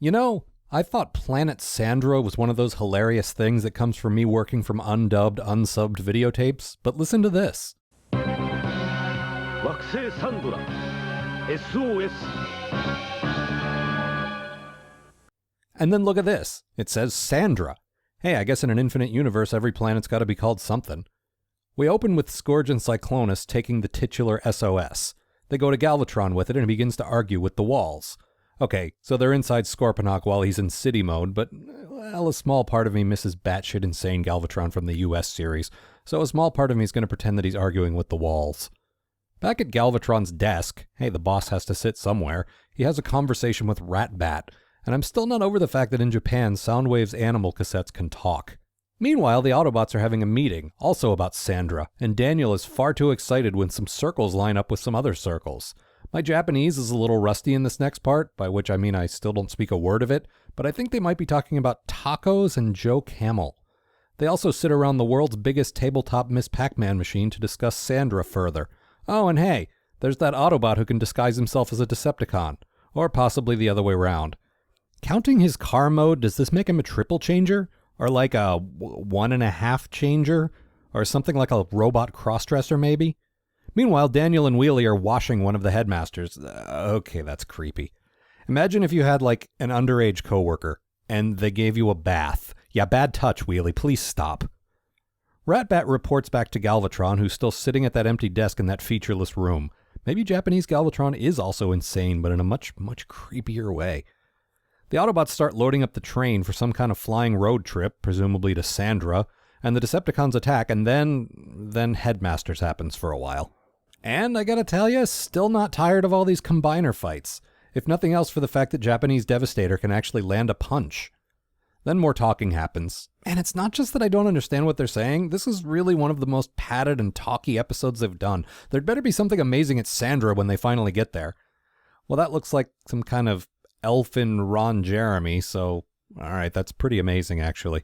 You know, I thought Planet Sandra was one of those hilarious things that comes from me working from undubbed, unsubbed videotapes, but listen to this. 惑星サンドラ SOS. And then look at this. It says Sandra. Hey, I guess in an infinite universe, every planet's got to be called something. We open with Scourge and Cyclonus taking the titular SOS. They go to Galvatron with it and he begins to argue with the walls. Okay, so they're inside Scorponok while he's in city mode, but, well, a small part of me misses batshit insane Galvatron from the US series, so a small part of me is going to pretend that he's arguing with the walls. Back at Galvatron's desk, hey, the boss has to sit somewhere, he has a conversation with Ratbat, and I'm still not over the fact that in Japan, Soundwave's animal cassettes can talk. Meanwhile, the Autobots are having a meeting, also about Sandra, and Daniel is far too excited when some circles line up with some other circles. My Japanese is a little rusty in this next part, by which I mean I still don't speak a word of it, but I think they might be talking about tacos and Joe Camel. They also sit around the world's biggest tabletop Miss Pac-Man machine to discuss Sandra further. Oh, and hey, there's that Autobot who can disguise himself as a Decepticon, or possibly the other way around. Counting his car mode, does this make him a triple changer? Or like a 1.5 changer? Or something like a robot crossdresser maybe? Meanwhile, Daniel and Wheelie are washing one of the Headmasters. Okay, that's creepy. Imagine if you had like an underage coworker and they gave you a bath. Yeah, bad touch, Wheelie. Please stop. Ratbat reports back to Galvatron, who's still sitting at that empty desk in that featureless room. Maybe Japanese Galvatron is also insane, but in a much, much creepier way. The Autobots start loading up the train for some kind of flying road trip, presumably to Sandra, and the Decepticons attack, and then Headmasters happens for a while. And I gotta tell ya, still not tired of all these combiner fights, if nothing else for the fact that Japanese Devastator can actually land a punch. Then more talking happens. And it's not just that I don't understand what they're saying, this is really one of the most padded and talky episodes they've done. There'd better be something amazing at Sandra when they finally get there. Well, that looks like some kind of elfin Ron Jeremy, so alright, that's pretty amazing actually.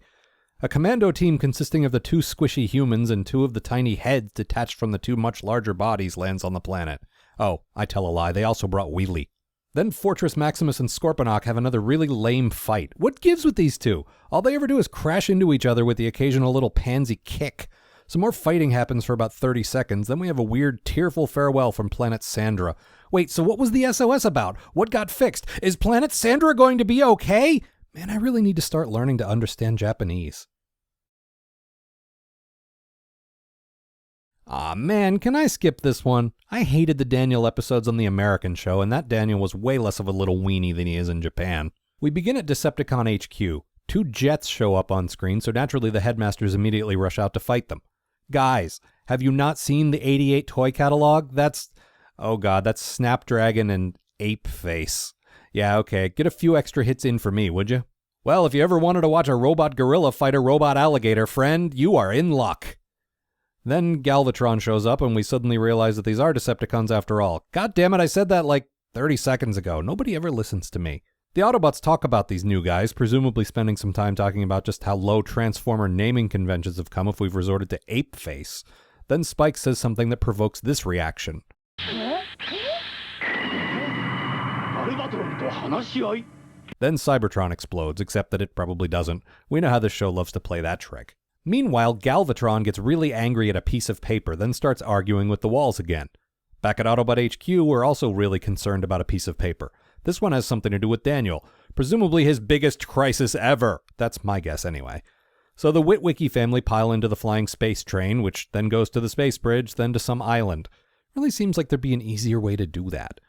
A commando team consisting of the 2 squishy humans and 2 of the tiny heads detached from the 2 much larger bodies lands on the planet. Oh, I tell a lie, they also brought Wheelie. Then Fortress Maximus and Scorponok have another really lame fight. What gives with these two? All they ever do is crash into each other with the occasional little pansy kick. Some more fighting happens for about 30 seconds, then we have a weird, tearful farewell from Planet Sandra. Wait, so what was the SOS about? What got fixed? Is Planet Sandra going to be okay? Man, I really need to start learning to understand Japanese. Aw man, can I skip this one? I hated the Daniel episodes on the American show, and that Daniel was way less of a little weenie than he is in Japan. We begin at Decepticon HQ. 2 jets show up on screen, so naturally the Headmasters immediately rush out to fight them. Guys, have you not seen the 88 toy catalog? Oh god, that's Snapdragon and Ape Face. Yeah, okay, get a few extra hits in for me, would you? Well, if you ever wanted to watch a robot gorilla fight a robot alligator, friend, you are in luck. Then Galvatron shows up and we suddenly realize that these are Decepticons after all. God damn it, I said that like 30 seconds ago. Nobody ever listens to me. The Autobots talk about these new guys, presumably spending some time talking about just how low Transformer naming conventions have come if we've resorted to Ape Face. Then Spike says something that provokes this reaction. Then Cybertron explodes, except that it probably doesn't. We know how this show loves to play that trick. Meanwhile, Galvatron gets really angry at a piece of paper, then starts arguing with the walls again. Back at Autobot HQ, we're also really concerned about a piece of paper. This one has something to do with Daniel, presumably his biggest crisis ever. That's my guess anyway. So the Witwicky family pile into the flying space train, which then goes to the space bridge, then to some island. Really seems like there'd be an easier way to do that.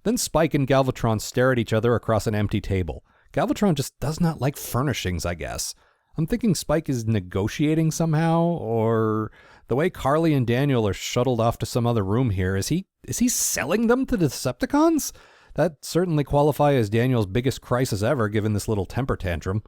Then Spike and Galvatron stare at each other across an empty table. Galvatron just does not like furnishings, I guess. I'm thinking Spike is negotiating somehow, or the way Carly and Daniel are shuttled off to some other room here, is he selling them to the Decepticons? That'd certainly qualify as Daniel's biggest crisis ever, given this little temper tantrum.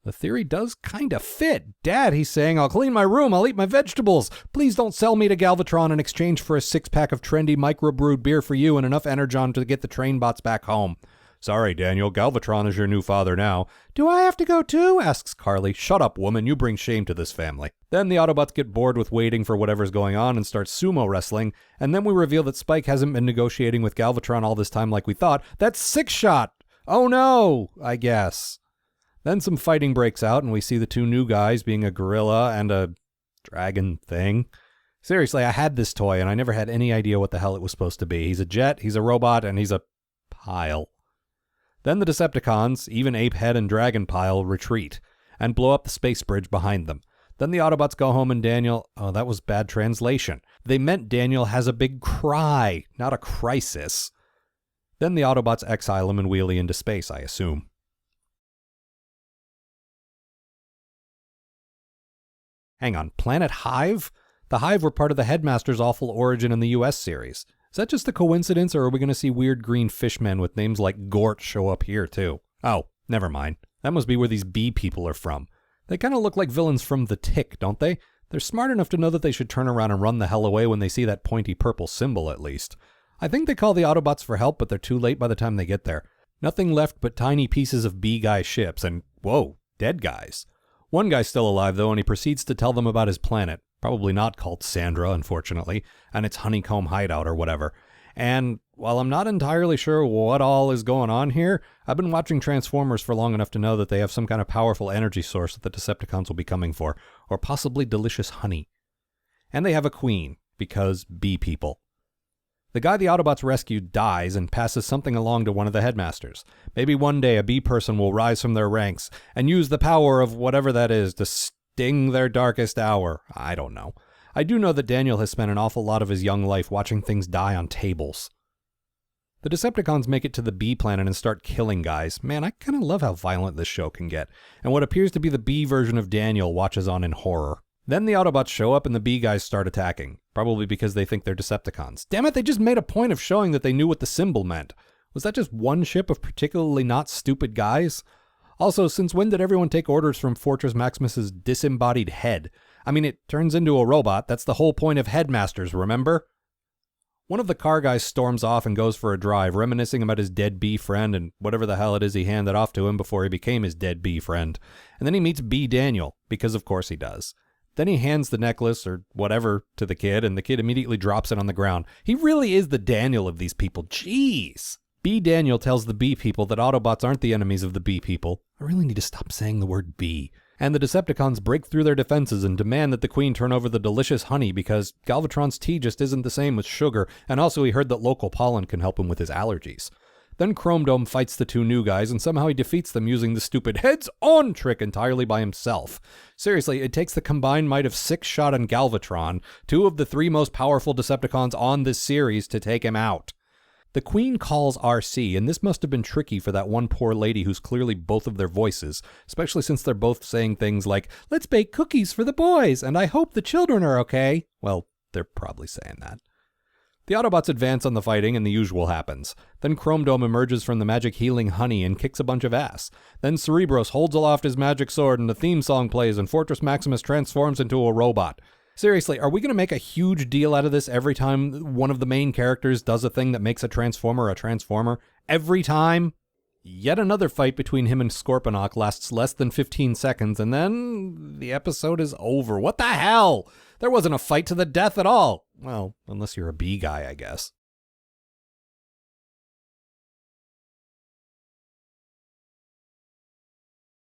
The theory does kinda fit. Dad, he's saying, I'll clean my room, I'll eat my vegetables. Please don't sell me to Galvatron in exchange for a 6-pack of trendy microbrewed beer for you and enough Energon to get the train bots back home. Sorry, Daniel, Galvatron is your new father now. Do I have to go too? Asks Carly. Shut up, woman, you bring shame to this family. Then the Autobots get bored with waiting for whatever's going on and start sumo wrestling, and then we reveal that Spike hasn't been negotiating with Galvatron all this time like we thought. That's Six-Shot! Oh no, I guess. Then some fighting breaks out, and we see the two new guys being a gorilla and a dragon thing. Seriously, I had this toy, and I never had any idea what the hell it was supposed to be. He's a jet, he's a robot, and he's a pile. Then the Decepticons, even Apehead and Dragon Pile, retreat and blow up the space bridge behind them. Then the Autobots go home and Daniel... Oh, that was bad translation. They meant Daniel has a big cry, not a crisis. Then the Autobots exile him and wheelie into space, I assume. Hang on, Planet Hive? The Hive were part of the Headmasters' awful origin in the US series. Is that just a coincidence, or are we going to see weird green fishmen with names like Gort show up here, too? Oh, never mind. That must be where these bee people are from. They kind of look like villains from The Tick, don't they? They're smart enough to know that they should turn around and run the hell away when they see that pointy purple symbol, at least. I think they call the Autobots for help, but they're too late by the time they get there. Nothing left but tiny pieces of bee guy ships, and, whoa, dead guys. One guy's still alive, though, and he proceeds to tell them about his planet. Probably not called Sandra, unfortunately, and its honeycomb hideout or whatever. And while I'm not entirely sure what all is going on here, I've been watching Transformers for long enough to know that they have some kind of powerful energy source that the Decepticons will be coming for, or possibly delicious honey. And they have a queen, because bee people. The guy the Autobots rescued dies and passes something along to one of the Headmasters. Maybe one day a bee person will rise from their ranks and use the power of whatever that is to sting their darkest hour. I don't know. I do know that Daniel has spent an awful lot of his young life watching things die on tables. The Decepticons make it to the bee planet and start killing guys. Man, I kind of love how violent this show can get. And what appears to be the bee version of Daniel watches on in horror. Then the Autobots show up and the bee guys start attacking. Probably because they think they're Decepticons. Damn it, they just made a point of showing that they knew what the symbol meant. Was that just one ship of particularly not stupid guys? Also, since when did everyone take orders from Fortress Maximus's disembodied head? I mean, it turns into a robot. That's the whole point of Headmasters, remember? One of the car guys storms off and goes for a drive, reminiscing about his dead bee friend and whatever the hell it is he handed off to him before he became his dead bee friend. And then he meets Bee Daniel, because of course he does. Then he hands the necklace, or whatever, to the kid, and the kid immediately drops it on the ground. He really is the Daniel of these people. Jeez! Bee Daniel tells the bee people that Autobots aren't the enemies of the bee people. I really need to stop saying the word bee. And the Decepticons break through their defenses and demand that the Queen turn over the delicious honey because Galvatron's tea just isn't the same with sugar, and also he heard that local pollen can help him with his allergies. Then Chrome Dome fights the two new guys, and somehow he defeats them using the stupid heads-on trick entirely by himself. Seriously, it takes the combined might of Six-Shot and Galvatron, two of the three most powerful Decepticons on this series, to take him out. The Queen calls RC, and this must have been tricky for that one poor lady who's clearly both of their voices, especially since they're both saying things like, "Let's bake cookies for the boys, and I hope the children are okay." Well, they're probably saying that. The Autobots advance on the fighting, and the usual happens. Then Chrome Dome emerges from the magic healing honey and kicks a bunch of ass. Then Cerebros holds aloft his magic sword, and the theme song plays, and Fortress Maximus transforms into a robot. Seriously, are we going to make a huge deal out of this every time one of the main characters does a thing that makes a Transformer? Every time? Yet another fight between him and Scorponok lasts less than 15 seconds, and then the episode is over. What the hell? There wasn't a fight to the death at all. Well, unless you're a bee guy, I guess.